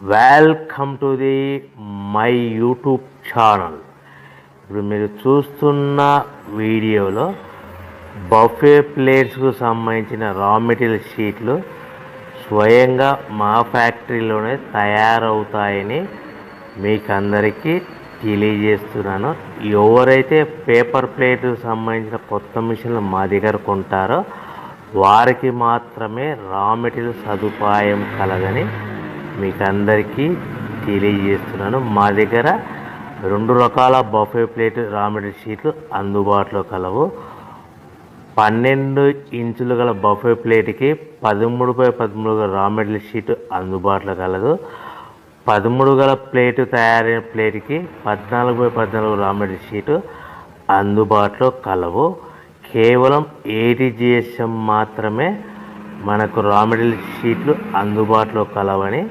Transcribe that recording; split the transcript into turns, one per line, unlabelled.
Welcome to the my YouTube channel. ఇప్పుడు మీరు చూస్తున్న వీడియోలో బఫే ప్లేట్స్కు సంబంధించిన రా మెటీరియల్ షీట్లు స్వయంగా మా ఫ్యాక్టరీలోనే తయారవుతాయని మీకు అందరికీ తెలియజేస్తున్నాను. ఎవరైతే పేపర్ ప్లేట్కు సంబంధించిన కొత్త మిషన్లు మా దగ్గర కొంటారో వారికి మాత్రమే రా మెటీరియల్ సదుపాయం కలదని మీకు అందరికీ తెలియజేస్తున్నాను. మా దగ్గర 2 రకాల బఫే ప్లేట్ రా మెటీరియల్ షీట్లు అందుబాటులో కలవు. 12 ఇంచులు గల బఫే ప్లేట్కి 13x13 గల రా మెటీరియల్ షీట్ అందుబాటులో కలదు. 13 గల ప్లేటు తయారైన ప్లేట్కి 14x14 రా మెటీరియల్ షీటు అందుబాటులో కలవు. కేవలం ATGSM మాత్రమే మనకు రా మెటీరియల్ షీట్లు అందుబాటులో కలవని